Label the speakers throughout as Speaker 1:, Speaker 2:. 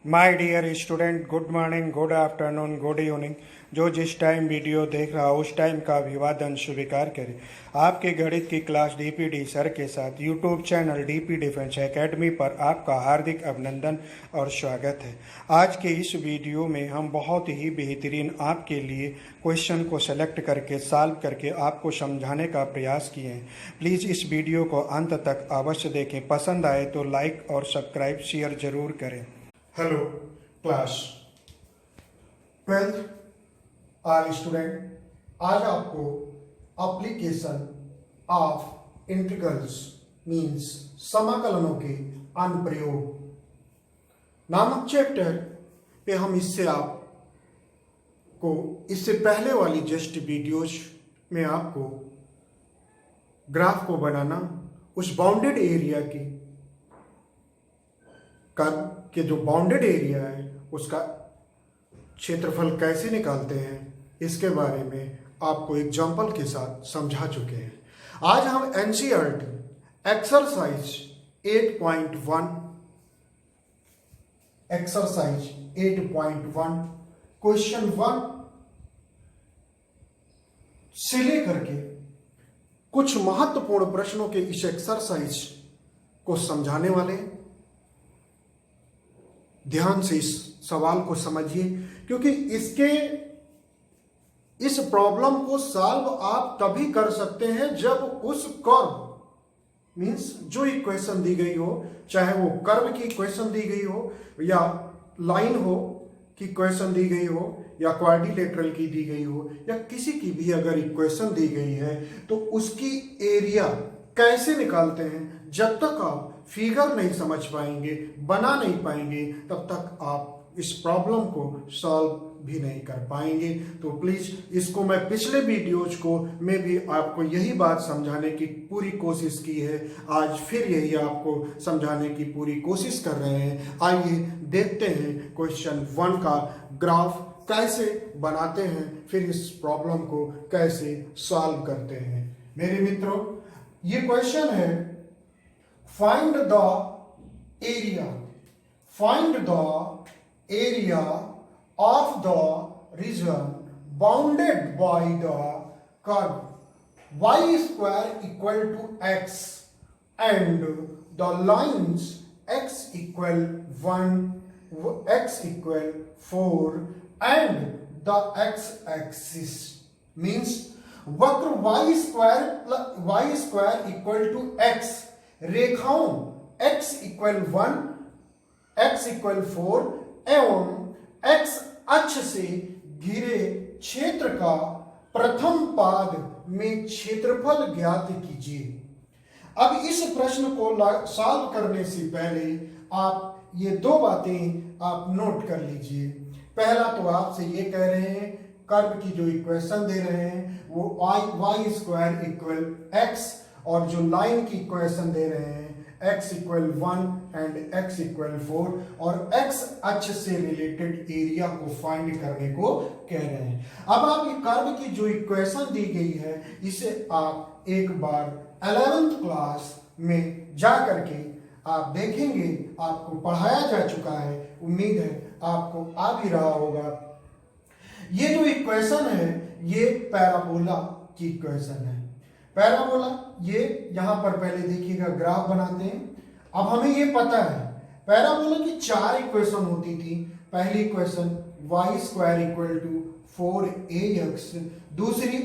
Speaker 1: My dear student, good morning, good afternoon, good evening. जो जिस time video देख रहा हो उस टाइम का अभिवादन स्वीकार करें। आपके गणित की क्लास डीपीडी सर के साथ YouTube channel DP defence academy पर आपका हार्दिक अभिनंदन और स्वागत है। आज के इस वीडियो में हम बहुत ही बेहतरीन आपके लिए क्वेश्चन को सेलेक्ट करके सॉल्व करके आपको समझाने का प्रयास किए हैं। प्लीज़ इस वीडियो को अंत तक अवश्य देखें। पसंद आए तो लाइक और सब्सक्राइब शेयर जरूर करें। हेलो क्लास 12th आल स्टूडेंट, आज आपको एप्लीकेशन ऑफ इंटीग्रल्स मींस समाकलनों के अनुप्रयोग नामक चैप्टर पे हम इससे पहले वाली जस्ट वीडियोज में आपको ग्राफ को बनाना, उस बाउंडेड एरिया के जो बाउंडेड एरिया है उसका क्षेत्रफल कैसे निकालते हैं इसके बारे में आपको एग्जाम्पल के साथ समझा चुके हैं। आज हम एनसीईआरटी एक्सरसाइज 8.1 क्वेश्चन 1 से लेकर के कुछ महत्वपूर्ण प्रश्नों के इस एक्सरसाइज को समझाने वाले हैं। ध्यान से इस सवाल को समझिए, क्योंकि इस प्रॉब्लम को सॉल्व आप तभी कर सकते हैं जब उस कर्व मींस जो इक्वेशन दी गई हो, चाहे वो कर्व की इक्वेशन दी गई हो या लाइन हो की इक्वेशन दी गई हो या क्वाड्रिलेटरल की दी गई हो या किसी की भी अगर इक्वेशन दी गई है तो उसकी एरिया कैसे निकालते हैं, जब तक आप फिगर नहीं समझ पाएंगे, बना नहीं पाएंगे, तब तक आप इस प्रॉब्लम को सॉल्व भी नहीं कर पाएंगे। तो प्लीज इसको मैं पिछले वीडियोज को में भी आपको यही बात समझाने की पूरी कोशिश की है, आज फिर यही आपको समझाने की पूरी कोशिश कर रहे हैं। आइए देखते हैं क्वेश्चन 1 का ग्राफ कैसे बनाते हैं, फिर इस प्रॉब्लम को कैसे सॉल्व करते हैं। मेरे मित्रों, ये क्वेश्चन है find the area of the region bounded by the curve y square equal to x and the lines x equal 1, x equal 4 and the x axis means वक्र y square equal to x, रेखाओं x equal 1, x equal 4 एवं x अक्ष से घिरे क्षेत्र का प्रथम पाद में क्षेत्रफल ज्ञात कीजिए। अब इस प्रश्न को सॉल्व करने से पहले आप ये दो बातें आप नोट कर लीजिए। पहला तो आपसे ये कह रहे हैं, कर्व की जो इक्वेशन दे रहे हैं वो y स्क्वायर इक्वल x और जो लाइन की इक्वेशन दे रहे हैं x equal 1 and x equal 4 और x अक्ष से रिलेटेड एरिया को फाइंड करने को कह रहे हैं। अब आप ये कर्व की जो इक्वेशन दी गई है इसे आप एक बार 11th क्लास में जा करके आप देखेंगे, आपको पढ़ाया जा चुका है, उम्मीद है आपको आ भी रहा होगा। ये जो इक्वेशन है ये पैराबोला की इक्वेशन है। पैराबोला ये यहां पर पहले देखिएगा ग्राफ बनाते हैं। अब हमें ये पता है पैराबोला की 4 इक्वेशन होती थी। पहली equation y square equal to 4ax, दूसरी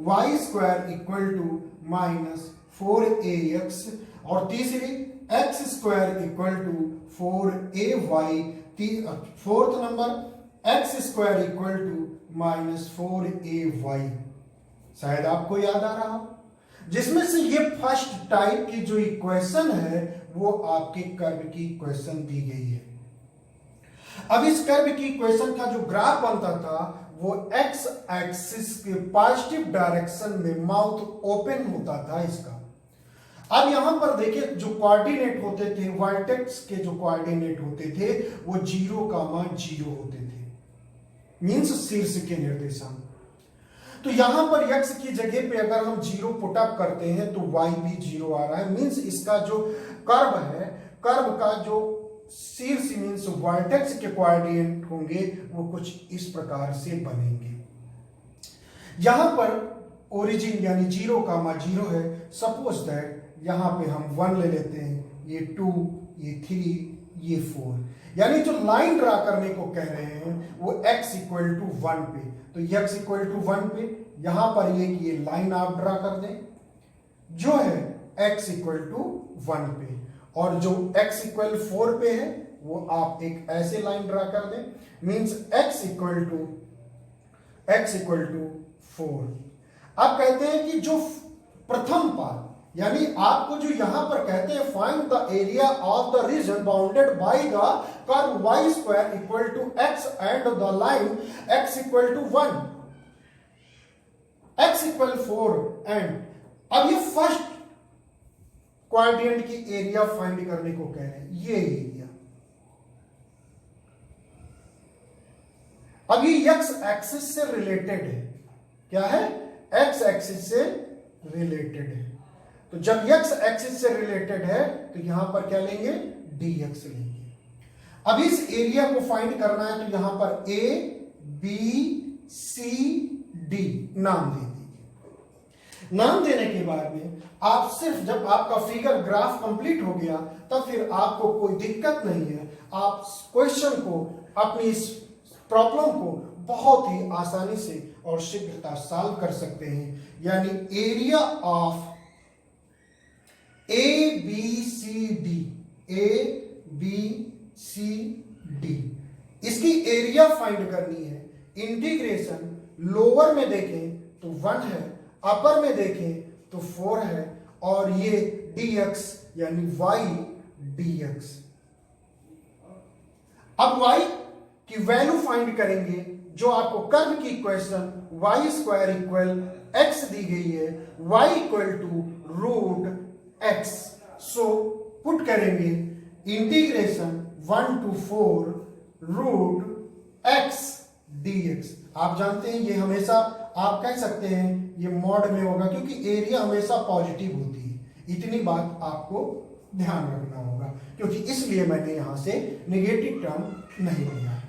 Speaker 1: y square equal to minus 4ax और तीसरी x square equal to 4ay, fourth number x square equal to minus 4ay। शायद आपको याद आ रहा हो, जिसमें से ये फर्स्ट टाइप की जो इक्वेशन है वो आपके कर्व की इक्वेशन दी गई है। अब इस कर्व की इक्वेशन का जो ग्राफ बनता था वो x एक्सिस के पॉजिटिव डायरेक्शन में माउथ ओपन होता था इसका। अब यहां पर देखिए जो कोऑर्डिनेट होते थे, वर्टेक्स के जो कोऑर्डिनेट होते थे वो 0,0 होते थे, मींस शीर्ष के निर्देशांक। तो यहां पर x की जगह पे अगर हम 0 पुट अप करते हैं तो y भी 0 आ रहा है, मींस इसका जो कर्व है, कर्व का जो शीर्ष मीन्स वर्टेक्स के कोऑर्डिनेट होंगे वो कुछ इस प्रकार से बनेंगे। यहां पर ओरिजिन यानी 0,0 है। सपोज दैट यहां पे हम 1 ले लेते हैं, ये 2, ये 3, ये 4, यानी जो लाइन ड्रा करने को कह रहे हैं वो x इक्वल टू 1 पे। तो x इक्वल टू 1 पे यहां पर ये लाइन आप ड्रा कर दें जो है x इक्वल टू 1 पे, और जो x इक्वल 4 पे है वो आप एक ऐसे लाइन ड्रा कर दें, मींस x इक्वल टू 4। अब कहते हैं कि जो प्रथम पार्ट, यानी आपको जो यहां पर कहते हैं find the area of the region bounded by the curve y square equal to x and the line x equal to 1, x equal 4 and, अब ये फर्स्ट क्वाड्रेंट की एरिया फाइंड करने को कह रहे हैं, ये एरिया। अब ये x एक्सिस से रिलेटेड है, क्या है, x एक्सिस से रिलेटेड है। तो जब x एक्सिस से रिलेटेड है तो यहां पर क्या लेंगे, dx लेंगे। अब इस एरिया को फाइंड करना है तो यहां पर a b c d नाम दे दीजिए। नाम देने के बाद में आप सिर्फ जब आपका फिगर ग्राफ कंप्लीट हो गया तब फिर आपको कोई दिक्कत नहीं है, आप क्वेश्चन को, अपनी इस प्रॉब्लम को बहुत ही आसानी से और शीघ्रता सॉल्व कर सकते हैं। यानी area of A B C D, इसकी एरिया फाइंड करनी है। इंटीग्रेशन लोअर में देखें तो 1 है, अपर में देखें तो 4 है, और ये dx यानी y dx। अब y की वैल्यू फाइंड करेंगे, जो आपको कर्व की equation y square equal x दी गई है, y equal to root x। So put करेंगे integration 1 to 4 root x dx। आप जानते हैं ये हमेशा आप कह सकते हैं ये मॉड में होगा क्योंकि एरिया हमेशा पॉजिटिव होती है। इतनी बात आपको ध्यान रखना होगा, क्योंकि इसलिए मैंने यहां से नेगेटिव टर्म नहीं लिया है।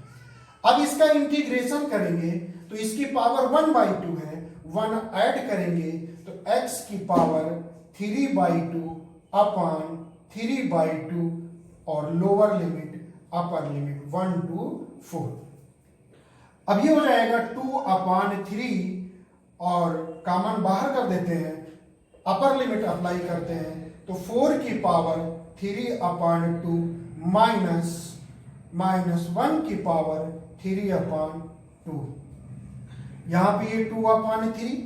Speaker 1: अब इसका इंटीग्रेशन करेंगे तो इसकी पावर 1/2 है, 1 ऐड करेंगे तो x की पावर 3/2 अपॉन 3/2 और lower limit upper limit 1 to 4। अब ये हो जाएगा 2/3 और कॉमन बाहर कर देते हैं, अपर लिमिट अप्लाई करते हैं तो 4 की पावर 3/2 माइनस 1 की पावर 3/2। यहां पे ये 2/3,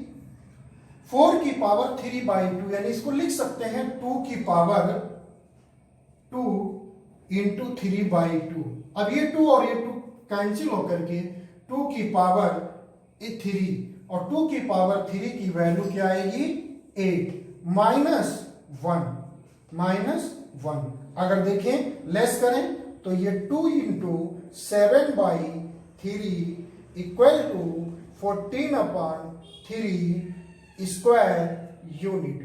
Speaker 1: 4 की पावर 3/2, यानी इसको लिख सकते हैं 2 की पावर 2 इंटू 3/2। अब ये 2 और ये 2 कैंसिल होकर के 2 की पावर 3, और 2 की पावर 3 की वैल्यू क्या आएगी 8 माइनस 1। अगर देखें लेस करें तो ये 2 into 7/3 equal to 14/3 square unit.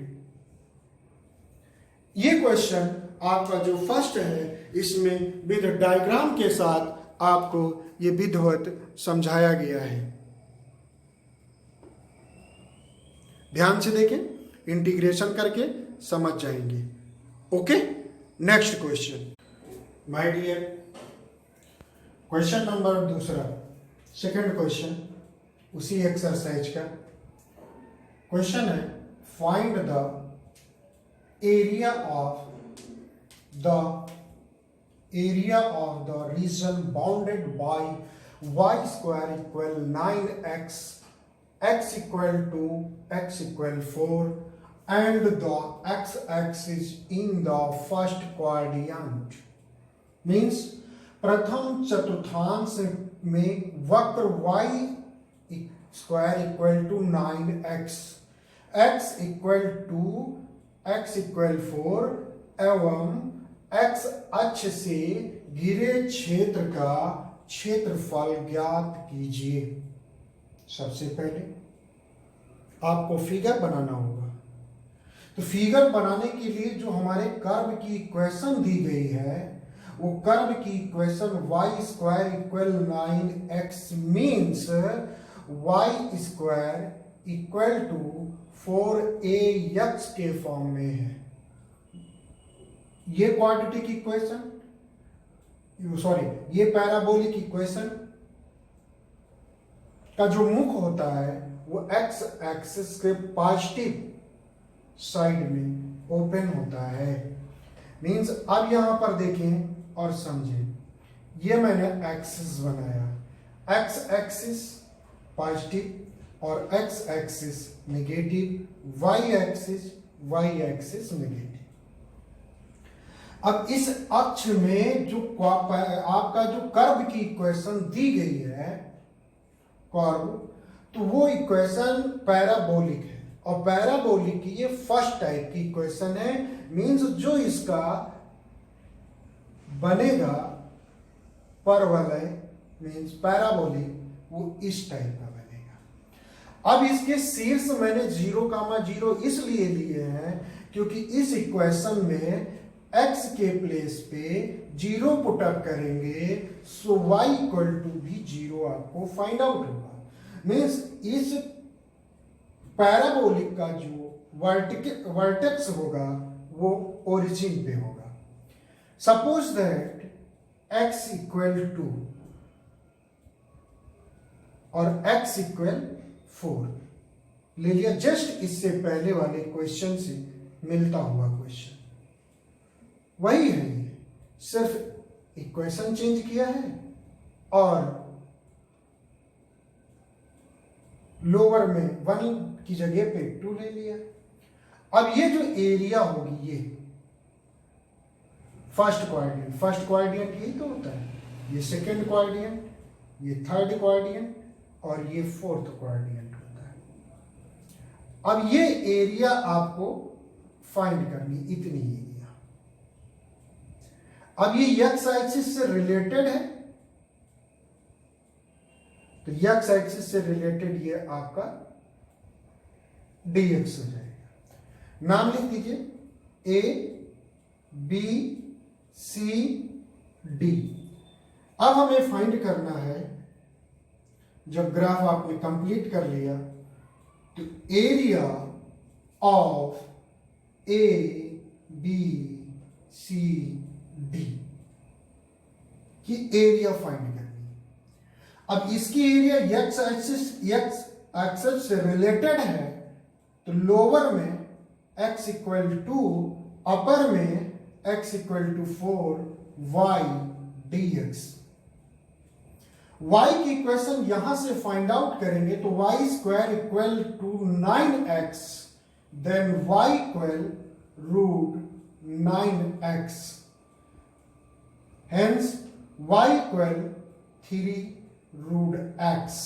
Speaker 1: ये क्वेश्चन आपका जो फर्स्ट है इसमें विद डायग्राम के साथ आपको ये विधिवत समझाया गया है। ध्यान से देखें, इंटीग्रेशन करके समझ जाएंगे। Okay, next question my dear, question number 2, second question उसी एक्सरसाइज का क्वेश्चन है, find the area of the region bounded by y square equal 9x, x equal 4 and the x-axis in the first quadrant, means प्रथम चतुर्थांश में वक्र y square equal to 9x, x equal 4 एवं x अक्ष से घिरे क्षेत्र का क्षेत्रफल ज्ञात कीजिए। सबसे पहले आपको फिगर बनाना होगा। तो फिगर बनाने के लिए जो हमारे कर्व की इक्वेशन दी गई है वो कर्व की equation Y square equal 9x means Y square equal to 4ax के फॉर्म में है। ये क्वाड्रेटिक इक्वेशन ये पैराबोलिक इक्वेशन का जो मुख होता है वो एक्स एक्सिस के पॉजिटिव साइड में ओपन होता है। मींस अब यहां पर देखें और समझें, ये मैंने एक्सिस बनाया, एक्स एक्सिस पॉजिटिव और X axis negative, Y axis negative. अब इस अक्ष में जो आपका जो कर्व की इक्वेशन दी गई है कर्व, तो वो इक्वेशन पैराबोलिक है और पैराबोलिक की ये फर्स्ट टाइप की इक्वेशन है। मींस जो इसका बनेगा परवलय मींस पैराबोलिक वो इस टाइप का बनेगा। अब इसके शीर्ष मैंने 0,0 इसलिए लिए हैं क्योंकि इस इक्वेशन में x के प्लेस पे 0 पुटअप करेंगे, सो y इक्वल टू भी 0 आपको फाइंड आउट होगा। मीन्स इस पैराबोलिक का जो वर्टेक्स होगा वो ओरिजिन पे होगा। Suppose that x equal to और x इक्वल 4 ले लिया, जस्ट इससे पहले वाले क्वेश्चन से मिलता हुआ क्वेश्चन वही है, ये सिर्फ इक्वेशन चेंज किया है और लोअर में 1 की जगह पे 2 ले लिया। अब ये जो एरिया होगी ये फर्स्ट क्वाड्रेंट यही तो होता है, ये सेकंड क्वाड्रेंट, ये थर्ड क्वाड्रेंट और ये फोर्थ क्वाड्रेंट होता है। अब ये एरिया आपको फाइंड करनी, इतनी एरिया। अब ये एक्स एक्सिस से रिलेटेड है, तो एक्स एक्सिस से रिलेटेड ये आपका dx हो जाएगा। नाम लिख दीजिए a b c d। अब हमें फाइंड करना है, जब ग्राफ आपने कंप्लीट कर लिया तो area of a b c d की एरिया फाइंड करनी है। अब इसकी एरिया एक्स एक्सिस से रिलेटेड है, तो लोअर में x इक्वल टू, अपर में x equal to 4 y dx। y की इक्वेशन यहां से फाइंड आउट करेंगे तो y square equal to 9x, then y equal root 9x, hence y equal 3 root x.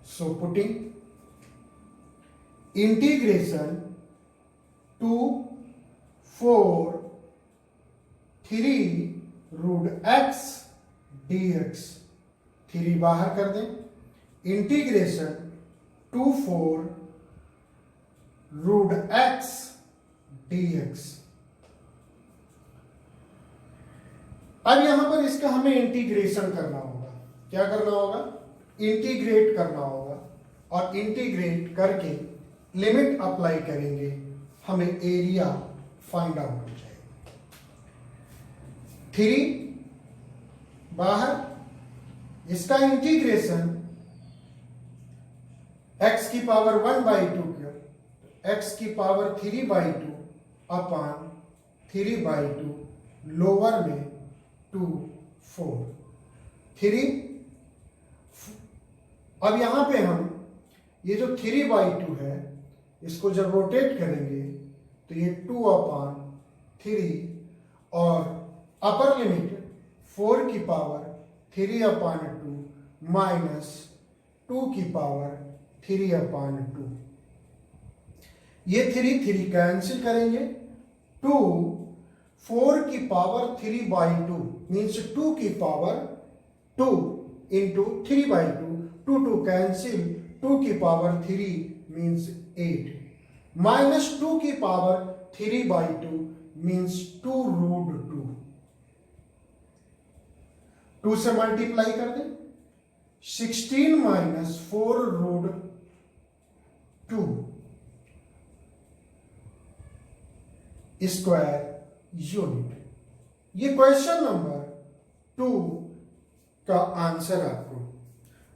Speaker 1: So putting integration 2 4 3 root x dx, 3 बाहर कर दें, integration 2 4 root x dx। अब यहां पर इसका हमें इंटीग्रेशन करना होगा। क्या करना होगा? इंटीग्रेट करना होगा और इंटीग्रेट करके लिमिट अप्लाई करेंगे, हमें एरिया फाइंड आउट हो जाएगा। 3 बाहर, इसका इंटीग्रेशन x की पावर 1/2 x की पावर 3/2 अपान 3/2, लोअर में 2 4 3। अब यहां पे हम ये जो 3/2 है इसको जब रोटेट करेंगे तो ये 2/3 और अपर लिमिट 4 की पावर 3/2 माइनस 2 की पावर 3/2। ये 3 कैंसिल करेंगे, 2 4 की पावर 3/2 मीन्स 2 की पावर 2 इंटू 3/2, 2 कैंसिल, 2 की पावर 3 मीन्स 8, माइनस 2 की पावर 3/2 मीन्स 2 रूट 2। 2 से मल्टीप्लाई कर दें, 16 माइनस 4 रूट 2 स्क्वायर यूनिट। ये क्वेश्चन नंबर 2 का आंसर आपको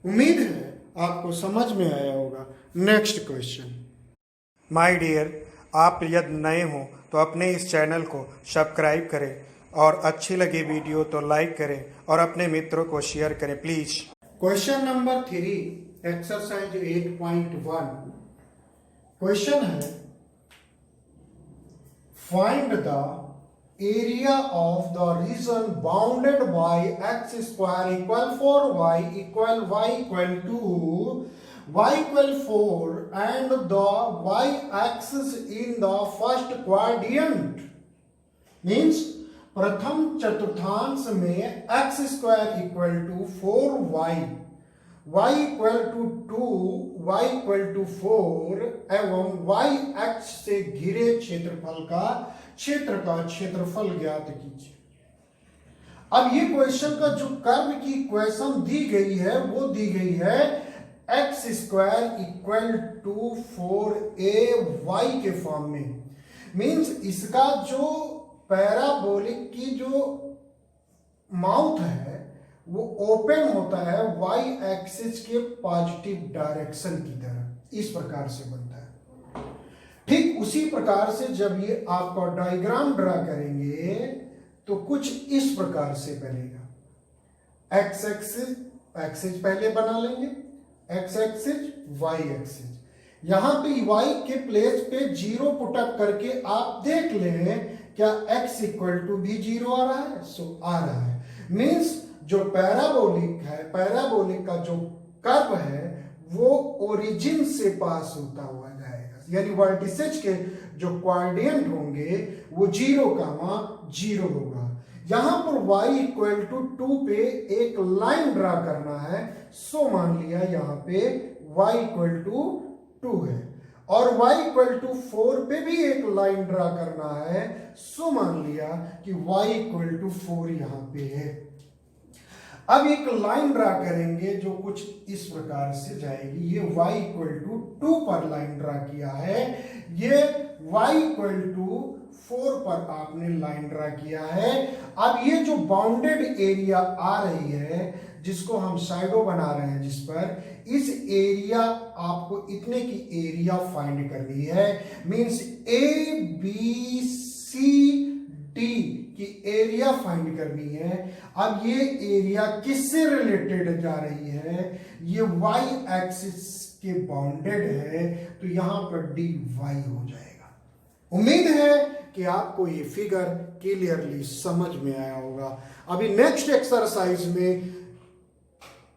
Speaker 1: उम्मीद है आपको समझ में आया होगा। Next question. माय डियर, आप यदि नए हो तो अपने इस चैनल को सब्सक्राइब करें और अच्छी लगी वीडियो तो लाइक करें और अपने मित्रों को शेयर करें please. Question number 3 exercise 8.1 question है find the area of the region bounded by x square equal 4y equal y equal 2 y equal 4 and the y axis in the first quadrant means प्रथम चतुर्थांश में x square equal to 4y y equal to 2 y equal to 4 एवं y अक्ष से घिरे क्षेत्रफल का क्षेत्रफल ज्ञात कीजिए। अब ये क्वेश्चन का जो कर्व की इक्वेशन दी गई है वो दी गई है x square equal to 4ay के फॉर्म में। मींस इसका जो पैराबोलिक की जो माउथ है वो ओपन होता है y एक्सिस के पॉजिटिव डायरेक्शन की तरह, इस प्रकार से बनता है। ठीक उसी प्रकार से जब ये आपका डायग्राम ड्रा करेंगे तो कुछ इस प्रकार से बनेगा। एक्स एक्सिस पहले बना लेंगे, एक्स एक्सिस वाई एक्सिस। यहां पे y के प्लेस पे 0 पुटअप करके आप देख लें क्या x इक्वल टू भी 0 आ रहा है। सो आ रहा है। मींस जो पैराबोलिक है, पैराबोलिक का जो कर्व है वो ओरिजिन से पास होता हुआ जाएगा, यानी वर्टिसेज के जो क्वाड्रेंट होंगे वो 0, होगा। यहां पर y इक्वल टू 2 पे एक लाइन ड्रा करना है। सो मान लिया यहां पे y इक्वल टू 2 है और y इक्वल टू 4 पे भी एक लाइन ड्रा करना है। सो मान लिया कि y इक्वल टू 4 यहां पे है। अब एक लाइन ड्रा करेंगे जो कुछ इस प्रकार से जाएगी। ये y इक्वल टू 2 पर लाइन ड्रा किया है, ये y इक्वल टू 4 पर आपने लाइन ड्रा किया है। अब ये जो बाउंडेड एरिया आ रही है जिसको हम शैडो बना रहे हैं, जिस पर इस एरिया आपको इतने की एरिया फाइंड करनी है। मींस ABCD की एरिया फाइंड करनी है। अब ये एरिया किससे रिलेटेड जा रही है? ये y एक्सिस के बाउंडेड है, तो यहां पर dy हो जाएगा। उम्मीद है कि आपको ये फिगर क्लियरली समझ में आया होगा। अभी नेक्स्ट एक्सरसाइज में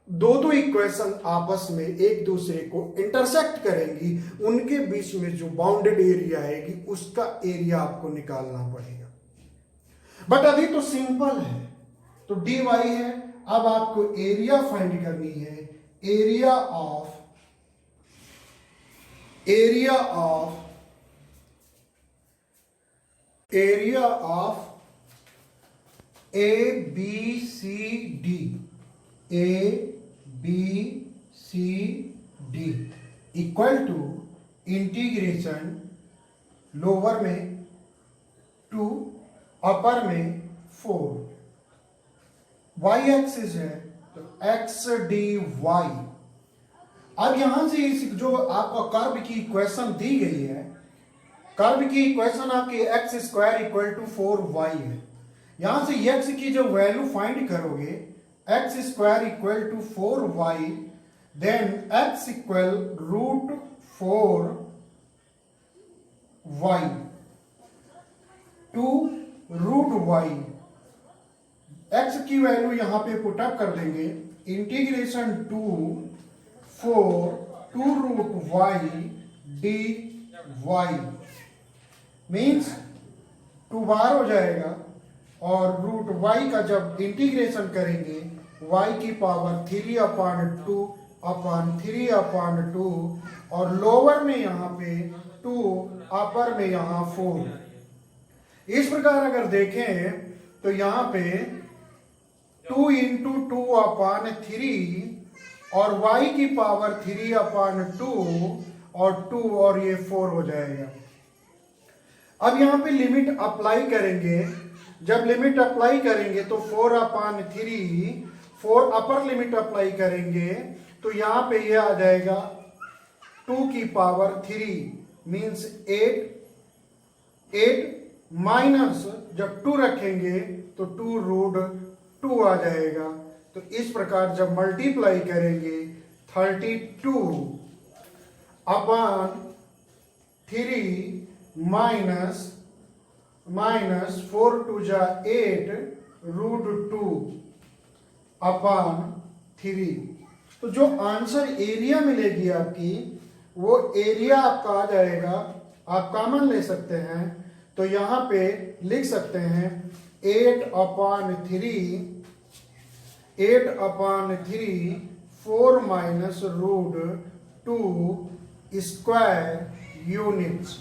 Speaker 1: दो इक्वेशन आपस में एक दूसरे को इंटरसेक्ट करेंगी, उनके बीच में जो बाउंडेड एरिया आएगी उसका एरिया आपको निकालना पड़ेगा। बट अभी तो सिंपल है, तो dy है। अब आपको एरिया फाइंड करनी है। Area of ABCD equal to integration lower में 2 अपर में 4। y एक्सिस है तो x dy। अब यहां से इस जो आपका कर्व की इक्वेशन दी गई है, कर्व की इक्वेशन आपकी x square equal to 4y है। यहां से x की जो वैल्यू फाइंड करोगे x square equal to 4y, then x equal root 4y two root y। x की वैल्यू यहां पे पुटअप कर देंगे। Integration 4 two root y dy means 2 बार हो जाएगा और रूट y का जब इंटीग्रेशन करेंगे y की पावर 3/2 और लोअर में यहां पे 2, अपर में यहां 4। इस प्रकार अगर देखें तो यहां पे 2 इंटू 2/3 और y की पावर 3/2 और 2 और ये 4 हो जाएगा। अब यहां पे लिमिट अप्लाई करेंगे, जब लिमिट अप्लाई करेंगे तो 4/3, 4 अपर लिमिट अप्लाई करेंगे तो यहां पे ये आ जाएगा 2 की पावर 3 मीन्स 8 माइनस जब 2 रखेंगे तो 2√2 आ जाएगा। तो इस प्रकार जब मल्टीप्लाई करेंगे 32/3 माइनस 4 2 जा 8√2/3। तो जो आंसर एरिया मिलेगी आपकी, वो एरिया आपका आ जाएगा, आप कॉमन ले सकते हैं तो यहां पे लिख सकते हैं 8/3 4 माइनस √2 स्क्वायर यूनिट्स।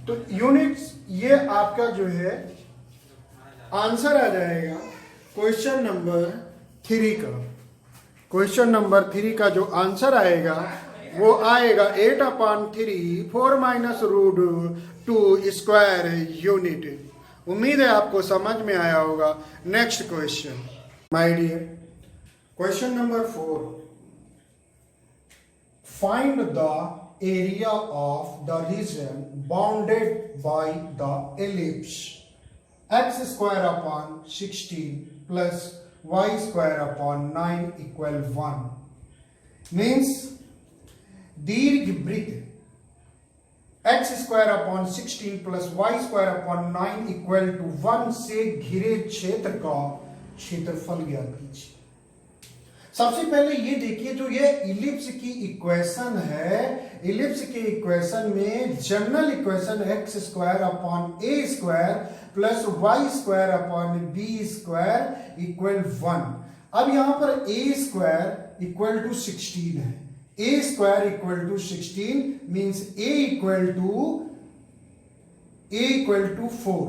Speaker 1: तो यूनिट्स ये आपका जो है आंसर आ जाएगा क्वेश्चन नंबर 3 का। क्वेश्चन नंबर 3 का जो आंसर आएगा वो आएगा 8/3 4 माइनस √2 स्क्वायर यूनिट। उम्मीद है आपको समझ में आया होगा। Next question my dear, question number 4, find the area of the region bounded by the ellipse x² 16 + y² 9 = 1। Means दीर्घ वृत्त x² 16 + y² 9 = 1 से घिरे क्षेत्र का क्षेत्रफल ज्ञात कीजिए। सबसे पहले ये देखिए, जो ये इलिप्स की इक्वेशन है, इलिप्स की इक्वेशन में general equation x² a² + y² b² = 1। अब यहां पर a² = 16 है, a² = 16 means a = 4,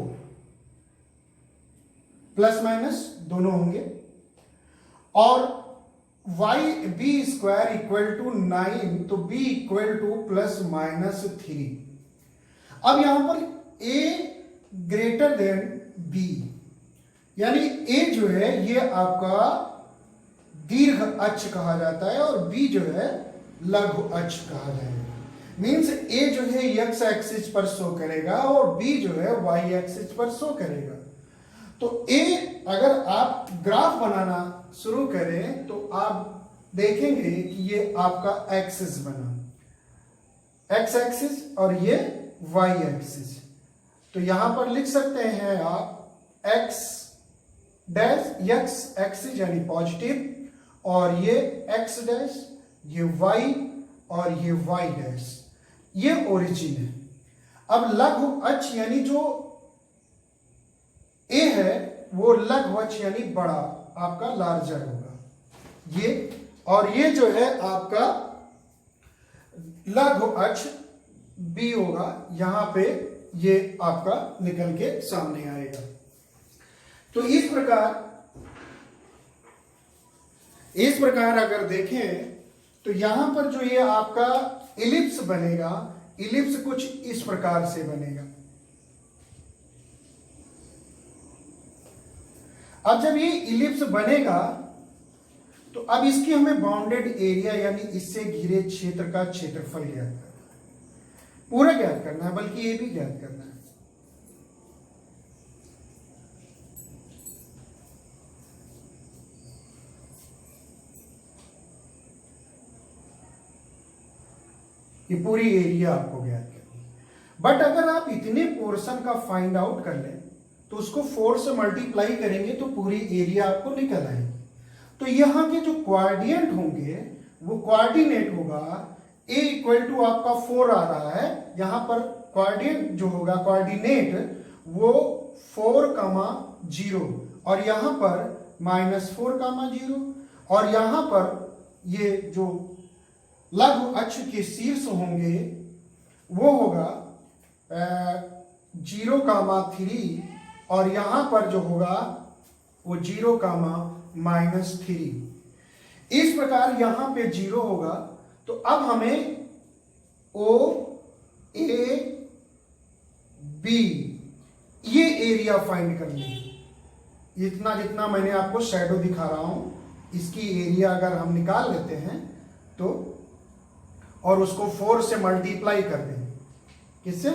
Speaker 1: plus minus दोनों होंगे, और b² = 9 तो b = ±3। अब यहां पर a ग्रेटर देन b, यानी a जो है ये आपका दीर्घ अक्ष कहा जाता है और b जो है लघु अक्ष कहा जाएगा। मीन्स a जो है x एक्सिस पर शो करेगा और b जो है y एक्सिस पर शो करेगा। तो a अगर आप ग्राफ बनाना शुरू करें तो आप देखेंगे कि ये आपका एक्सिस बना, x एक्सिस और ये y एक्सिस। तो यहां पर लिख सकते हैं आप x एक्सिस यानी पॉजिटिव, और ये x डैश, ये y और ये y डैश, ये ओरिजिन है। अब लघु अक्ष यानी जो a है वो लघु अक्ष यानी बड़ा आपका लार्जर होगा ये, और ये जो है आपका लघु अक्ष b होगा, यहां पे ये आपका निकल के सामने आएगा। तो इस प्रकार अगर देखें तो यहां पर जो ये आपका इलिप्स बनेगा, इलिप्स कुछ इस प्रकार से बनेगा। अब जब ये इलिप्स बनेगा तो अब इसकी हमें बाउंडेड एरिया यानी इससे घिरे क्षेत्र का क्षेत्रफल ज्ञात करना है, पूरा ज्ञात करना है, बल्कि ये भी ज्ञात करना है। ये पूरी एरिया आपको ज्ञात करनी है। बट अगर आप इतने पोर्शन का फाइंड आउट कर लें तो उसको 4 से मल्टीप्लाई करेंगे तो पूरी एरिया आपको निकल आएगी। तो यहां के जो कोऑर्डिनेट होंगे वो कोऑर्डिनेट होगा a = आपका 4 आ रहा है, यहां पर कोऑर्डिनेट जो होगा कोऑर्डिनेट वो 4,0 और यहां पर -4,0 और यहां पर ये जो लघु अक्ष के शीर्ष होंगे वो होगा 0,3 और यहां पर जो होगा वो 0 कामा -3। इस प्रकार यहां पे 0 होगा। तो अब हमें ओ ए बी ये एरिया फाइंड करनी है। इतना जितना मैंने आपको शैडो दिखा रहा हूं, इसकी एरिया अगर हम निकाल लेते हैं तो, और उसको 4 से मल्टीप्लाई कर दें, किससे?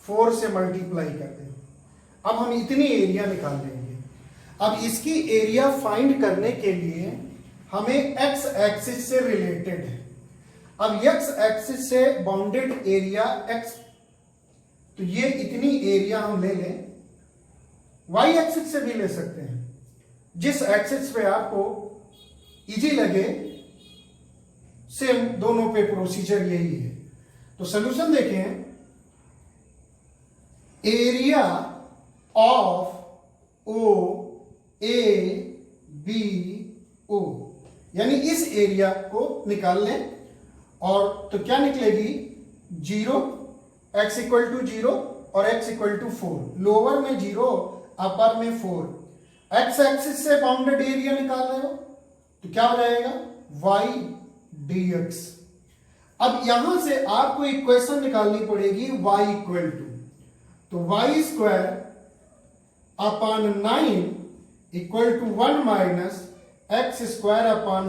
Speaker 1: 4 से मल्टीप्लाई कर दें। अब हम इतनी एरिया निकाल लेंगे। अब इसकी एरिया फाइंड करने के लिए हमें एक्स एक्सिस से रिलेटेड है। अब एक्स एक्सिस से बाउंडेड एरिया एक्स, तो ये इतनी एरिया हम ले लें। वाई एक्सिस से भी ले सकते हैं, जिस एक्सिस पे आपको इजी लगे। सेम दोनों पे प्रोसीजर यही है। तो सॉल्यूशन देखें। Area of O A B O, यानी इस एरिया को निकाल लें। और तो क्या निकलेगी? 0, x इक्वल टू 0 और x इक्वल टू 4। लोअर में 0, अपर में 4। एक्स एक्सिस से बाउंडेड एरिया निकाल रहे हो तो क्या हो जाएगा? y dx। अब यहां से आपको इक्वेशन निकालनी पड़ेगी y इक्वल टू, तो y square upon 9 equal to 1 minus x square upon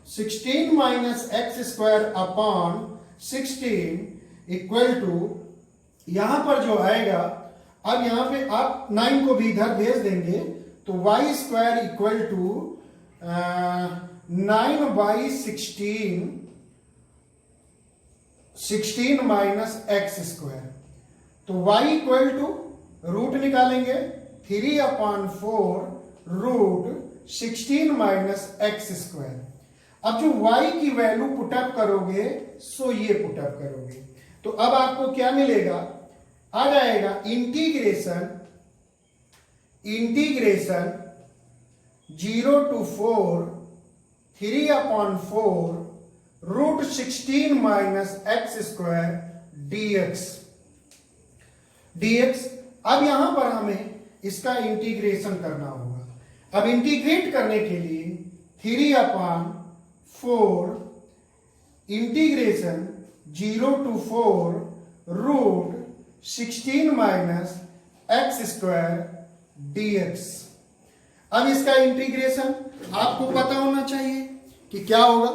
Speaker 1: 16 minus x square upon 16 equal to, यहां पर जो आएगा, अब यहां पे आप 9 को भी इधर भेज देंगे तो y square equal to 9/16 16 minus x square. तो y इक्वल टू रूट निकालेंगे 3/4 रूट 16 माइनस एक्स स्क्वायर। अब जो y की वैल्यू पुटअप करोगे सो ये पुटअप करोगे तो अब आपको क्या मिलेगा? आ जाएगा integration 0 to 4 3/4 root 16 minus x square dx। अब यहां पर हमें इसका इंटीग्रेशन करना होगा। अब इंटीग्रेट करने के लिए 3/4 integration 0 to 4 root 16 minus x square dx। अब इसका इंटीग्रेशन आपको पता होना चाहिए कि क्या होगा।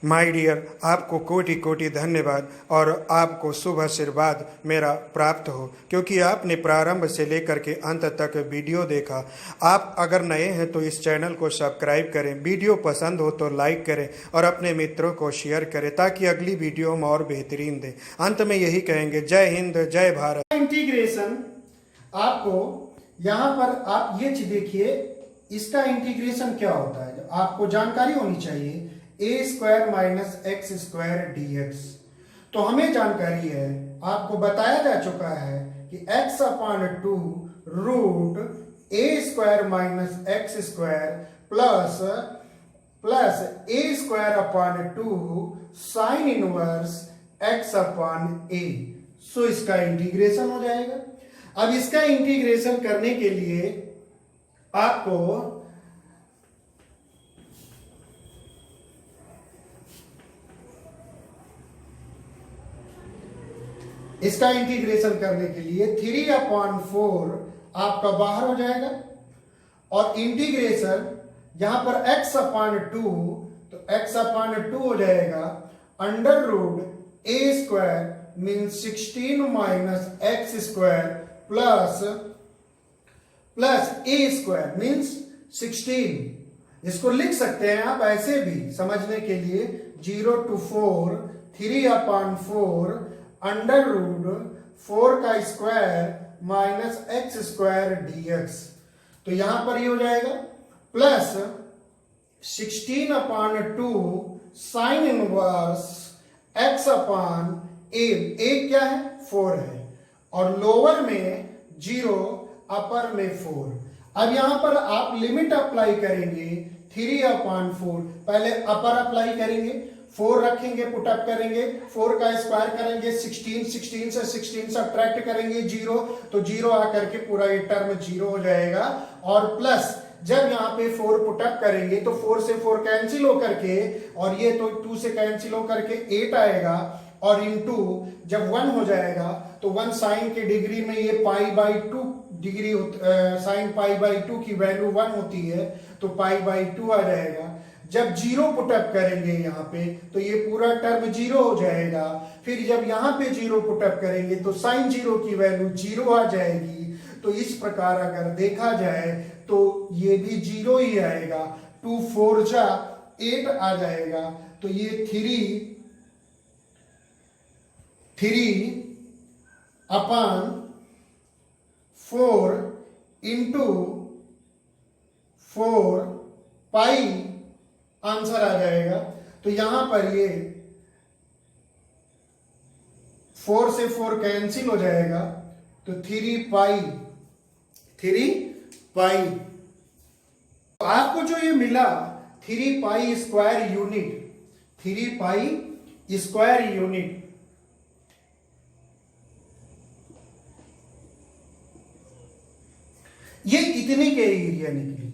Speaker 2: माय डियर, आपको कोटि कोटि धन्यवाद और आपको शुभ आशीर्वाद मेरा प्राप्त हो, क्योंकि आपने प्रारंभ से लेकर के अंत तक वीडियो देखा। आप अगर नए हैं तो इस चैनल को सब्सक्राइब करें, वीडियो पसंद हो तो लाइक करें और अपने मित्रों को शेयर करें ताकि अगली वीडियो हम और बेहतरीन दें। अंत में यही कहेंगे, जय हिंद, जय भारत।
Speaker 1: इंटीग्रेशन आपको यहां पर आप ये चीज देखिए, इसका इंटीग्रेशन क्या होता है आपको जानकारी होनी चाहिए। A square minus x square dx। तो हमें जानकारी है, आपको बताया जा चुका है कि x/2 root a square minus x square plus a square upon 2 sine inverse x/a। So इसका इंटीग्रेशन हो जाएगा। अब इसका इंटीग्रेशन करने के लिए आपको इसका इंटीग्रेशन करने के लिए 3/4 आपका बाहर हो जाएगा और इंटीग्रेशन यहां पर x/2, तो x/2 हो जाएगा under root a square means 16 minus x square plus a square means 16। इसको लिख सकते हैं आप ऐसे भी समझने के लिए, 0 to 4 3/4 अंडर रूट 4 का square minus x square dx। तो यहां पर ये हो जाएगा plus 16/2 sign inverse x/a। a क्या है? 4 है और लोअर में 0 अपर में 4। अब यहां पर आप लिमिट अप्लाई करेंगे 3/4। पहले अपर अप्लाई करेंगे, 4 रखेंगे, पुटअप करेंगे, 4 का स्क्वायर करेंगे 16, 16 से 16 सब्ट्रैक्ट करेंगे 0, तो 0 आकर के पूरा ये टर्म 0 हो जाएगा। और प्लस जब यहाँ पे 4 पुटअप करेंगे तो 4 से 4 कैंसिल होकर के, और ये तो 2 से कैंसिल होकर के 8 आएगा, और इनटू जब 1 हो जाएगा तो 1 साइन के डिग्री में ये pi by 2 degree sine pi by 2 की वैल्यू 1 होती है, तो पाई बाई 2 आ जाएगा। जब 0 पुटअप करेंगे यहाँ पे तो ये पूरा टर्म 0 हो जाएगा। फिर जब यहाँ पे 0 पुटअप करेंगे तो साइन 0 की वैल्यू 0 आ जाएगी। तो इस प्रकार अगर देखा जाए तो ये भी 0 ही आएगा। 2 4 जा 8 आ जाएगा, तो ये 3 अपॉन 4 इंटू 4 पाई आंसर आ जाएगा। तो यहां पर ये 4 से 4 कैंसिल हो जाएगा, तो 3 पाई आपको जो ये मिला 3 pi square unit, 3 pi square unit, ये इतने के एरिया निकली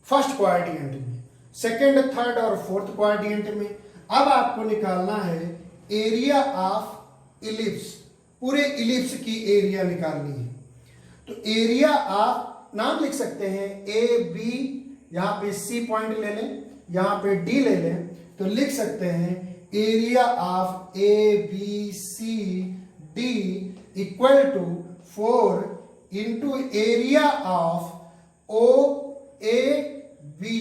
Speaker 1: फर्स्ट क्वाड्रेंट में, सेकंड, थर्ड और फोर्थ क्वाड्रेंट में। अब आपको निकालना है एरिया ऑफ इलिप्स, पूरे इलिप्स की एरिया निकालनी है। तो एरिया आप नाम लिख सकते हैं ए बी, यहां पे सी पॉइंट ले लें, यहां पे डी ले लें, तो लिख सकते हैं area of A B C D equal to 4 into area of O A B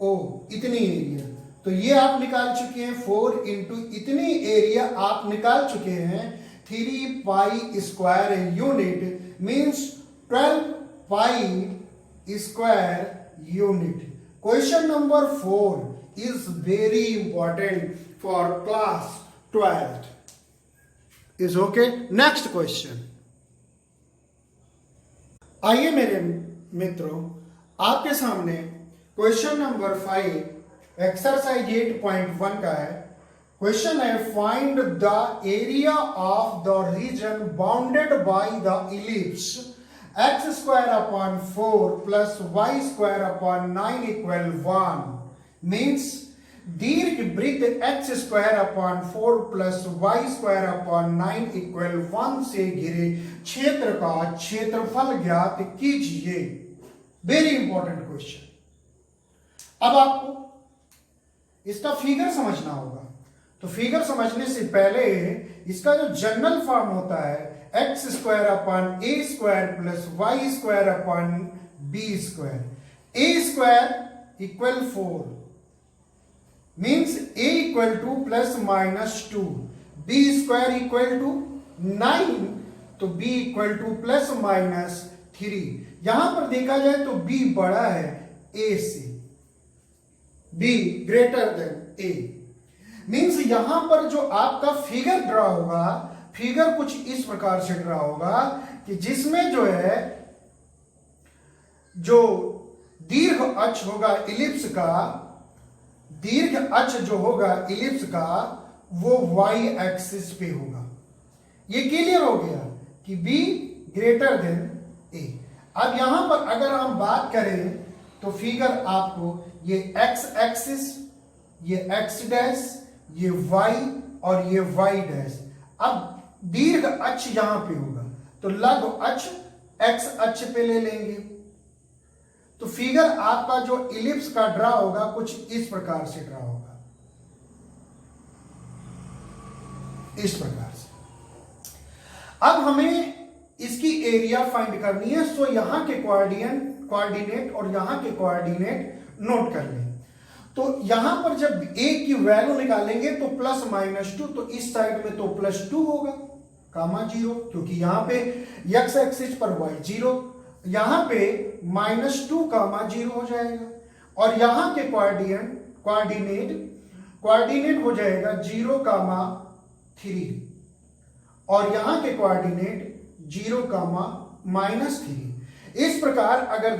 Speaker 1: O, इतनी एरिया। तो ये आप निकाल चुके हैं 4 इंटू इतनी एरिया आप निकाल चुके हैं। 3 pi square unit means 12 pi square unit. Question number 4 is very important for class 12th। Is okay. Next question. आइए मेरे मित्रों, आपके सामने क्वेश्चन नंबर 5 एक्सरसाइज 8.1 का है। क्वेश्चन है find the area of the region bounded by the ellipse x square upon 4 plus y square upon 9 equal 1 means दीर्घ वृत्त x square upon 4 plus y square upon 9 equal 1 से घिरे क्षेत्र का क्षेत्रफल ज्ञात कीजिए। Very important question. अब आपको इसका फिगर समझना होगा। तो फिगर समझने से पहले इसका जो जनरल फॉर्म होता है x square upon a square plus y square upon b square. A square equal 4 means a equal to plus minus 2, b square equal to 9, तो b equal to plus minus 3। यहां पर देखा जाए तो B बड़ा है ए से, be greater than A. Means यहां पर जो आपका फिगर ड्रा होगा, फिगर कुछ इस प्रकार से ड्रा होगा कि जिसमें जो है जो दीर्घ अक्ष होगा इलिप्स का, दीर्घ अक्ष जो होगा इलिप्स का वो वाई एक्सिस पे होगा। ये क्लियर हो गया कि बी ग्रेटर देन ए। अब यहां पर अगर हम बात करें तो फिगर आपको ये एक्स एक्सिस, ये एक्स डैश, ये वाई और ये वाई डैश। अब दीर्घ अक्ष यहां पे होगा तो लघु अक्ष एक्स अक्ष पे ले लेंगे। तो फिगर आपका जो इलिप्स का ड्रा होगा कुछ इस प्रकार से ड्रा होगा, इस प्रकार से। अब हमें इसकी एरिया फाइंड करनी है। सो यहां के कोऑर्डिनेट और यहां के कोऑर्डिनेट नोट कर लें। तो यहां पर जब a की वैल्यू निकालेंगे तो प्लस माइनस 2, तो इस साइड में तो प्लस 2 होगा कामा 0, क्योंकि यहां पे x एक्सिस पर y 0, यहां पे माइनस 2 कामा 0 हो जाएगा। और यहां के कोऑर्डिनेट हो जाएगा 0 कामा 3, और यहां के कोऑर्डिनेट 0 कामा माइनस 3। इस प्रकार अगर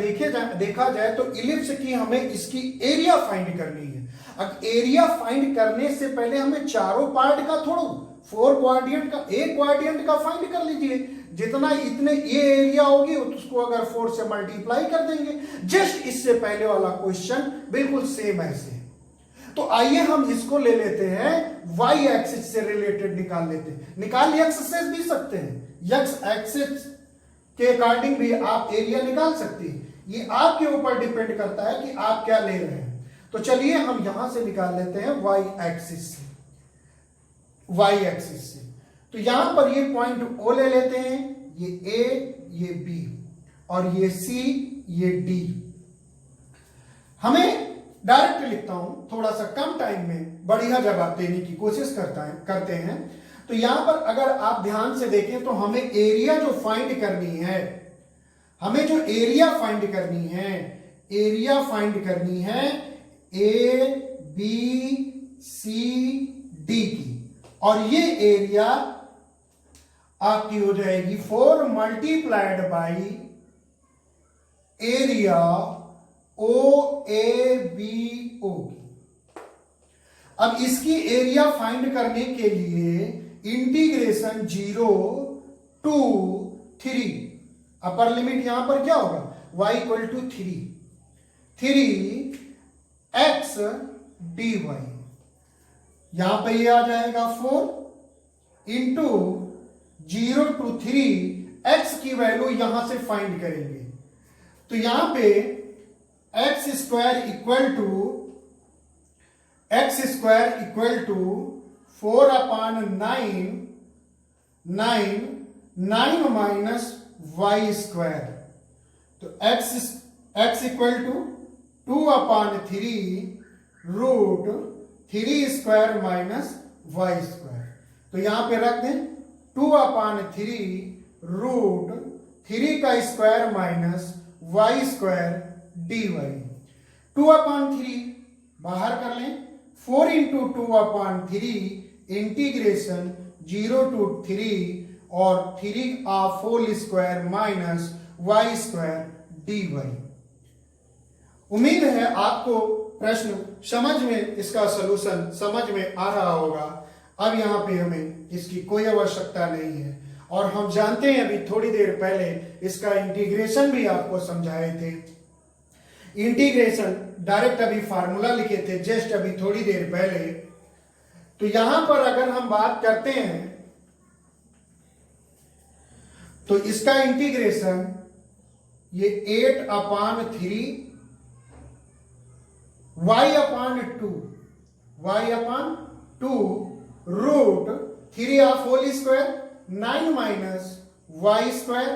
Speaker 1: देखा जाए तो इलिप्स की हमें इसकी एरिया फाइंड करनी है। अब एरिया फाइंड करने से पहले हमें चारों पार्ट का थोड़ा 4 क्वाड्रेंट का, एक क्वाड्रेंट का फाइंड कर लीजिए। जितना इतने ये एरिया होगी उसको अगर 4 से मल्टीप्लाई कर देंगे। जस्ट इससे पहले वाला क्वेश्चन बिल्कुल सेम ऐसे। तो आइए हम इसको ले लेते हैं, वाई एक्सिस से रिलेटेड निकाल लेते हैं। निकाल एक्स से भी सकते हैं, एक्स एक्सिस के अकॉर्डिंग भी आप एरिया निकाल सकते हैं। ये आपके ऊपर डिपेंड करता है कि आप क्या ले रहे हैं। तो चलिए हम यहां से निकाल लेते हैं वाई एक्सिस से, वाई एक्सिस से। तो यहां पर ये पॉइंट ओ ले लेते हैं, ये ए, ये बी और ये सी, ये डी। हमें डायरेक्ट लिखता हूं, थोड़ा सा कम टाइम में बढ़िया जवाब देने की कोशिश करते हैं। तो यहां पर अगर आप ध्यान से देखें तो हमें एरिया जो फाइंड करनी है, हमें जो एरिया फाइंड करनी है, एरिया फाइंड करनी है ए बी सी डी की। और ये एरिया आपकी हो जाएगी 4 multiplied by area O A B O. अब इसकी एरिया फाइंड करने के लिए इंटीग्रेशन 0 टू 3, अपर लिमिट यहां पर क्या होगा, y equal to 3 x d y. यहां पे ये आ जाएगा 4 इंटू 0 टू 3, एक्स की वैल्यू यहां से फाइंड करेंगे। तो यहां पे x square equal to 4/9 minus y square. तो x equal to 2/3 root 3 square minus y square. तो यहां पे रख दें 2/3 रूट 3 का square minus y square d y. 2/3 बाहर कर लें, 4 इंटू 2/3 इंटीग्रेशन 0 टू 3 और 3 whole square minus y square d y. उम्मीद है आपको प्रश्न समझ में, इसका सलूशन समझ में आ रहा होगा। अब यहां पे हमें इसकी कोई आवश्यकता नहीं है। और हम जानते हैं, अभी थोड़ी देर पहले इसका इंटीग्रेशन भी आपको समझाए थे। इंटीग्रेशन डायरेक्ट अभी फार्मूला लिखे थे जस्ट अभी थोड़ी देर पहले। तो यहां पर अगर हम बात करते हैं तो इसका इंटीग्रेशन ये 8/3 y/2 root 3 whole square 9 minus y square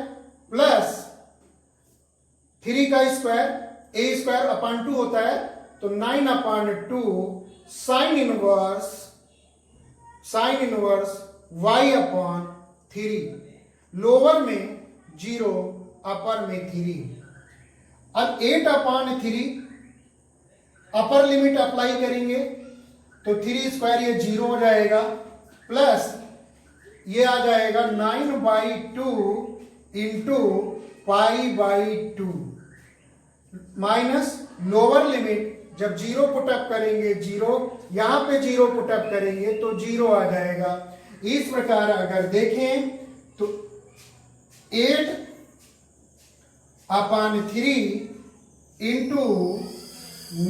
Speaker 1: plus 3 का स्क्वायर a स्क्वायर अपॉन 2 होता है, तो 9/2 साइन इनवर्स y/3। लोअर में 0, अपर में 3। अब 8/3 अपर लिमिट अप्लाई करेंगे तो 3 स्क्वायर ये 0 हो जाएगा, प्लस ये आ जाएगा 9/2 इंटू π/2 माइनस लोअर लिमिट जब 0 पुटअप करेंगे 0, यहां पे 0 पुटअप करेंगे तो 0 आ जाएगा। इस प्रकार अगर देखें तो 8/3 इंटू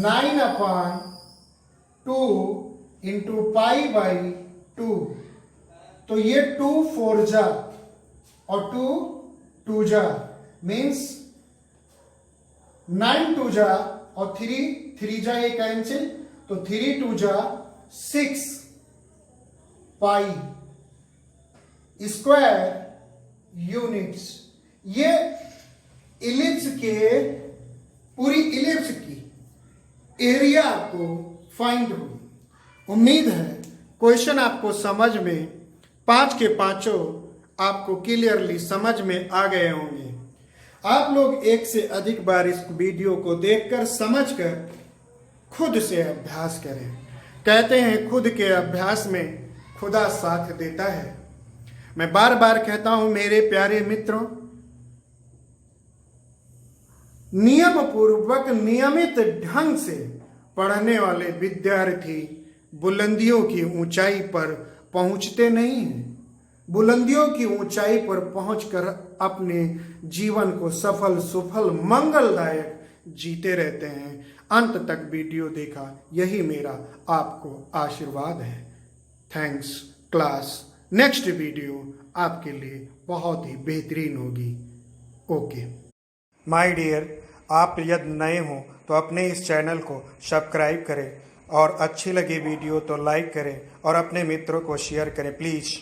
Speaker 1: 9/2 इंटू π/2, तो ये 2 4 जा और 2 2 जा मीन्स 9 2 जा और 3 3 जा ये कैंसिल, तो 3 2 जा 6 पाई स्क्वायर यूनिट्स। ये इलिप्स के पूरी इलिप्स की एरिया आपको फाइंड हुई। उम्मीद है क्वेश्चन आपको समझ में 5 के 5 आपको क्लियरली समझ में आ गए होंगे। आप लोग एक से अधिक बार इस वीडियो को देखकर समझकर खुद से अभ्यास करें। कहते हैं खुद के अभ्यास में खुदा साथ देता है। मैं बार बार कहता हूं मेरे प्यारे मित्रों,
Speaker 2: नियम पूर्वक नियमित ढंग से पढ़ने वाले विद्यार्थी बुलंदियों की ऊंचाई पर पहुंचते नहीं हैं। बुलंदियों की ऊंचाई पर पहुंचकर अपने जीवन को सफल सुफल मंगलदायक जीते रहते हैं। अंत तक वीडियो देखा, यही मेरा आपको आशीर्वाद है। Thanks class. नेक्स्ट वीडियो आपके लिए बहुत ही बेहतरीन होगी। ओके माय डियर, आप यदि नए हो तो अपने इस चैनल को सब्सक्राइब करें और अच्छी लगी वीडियो तो लाइक करें और अपने मित्रों को शेयर करें प्लीज़।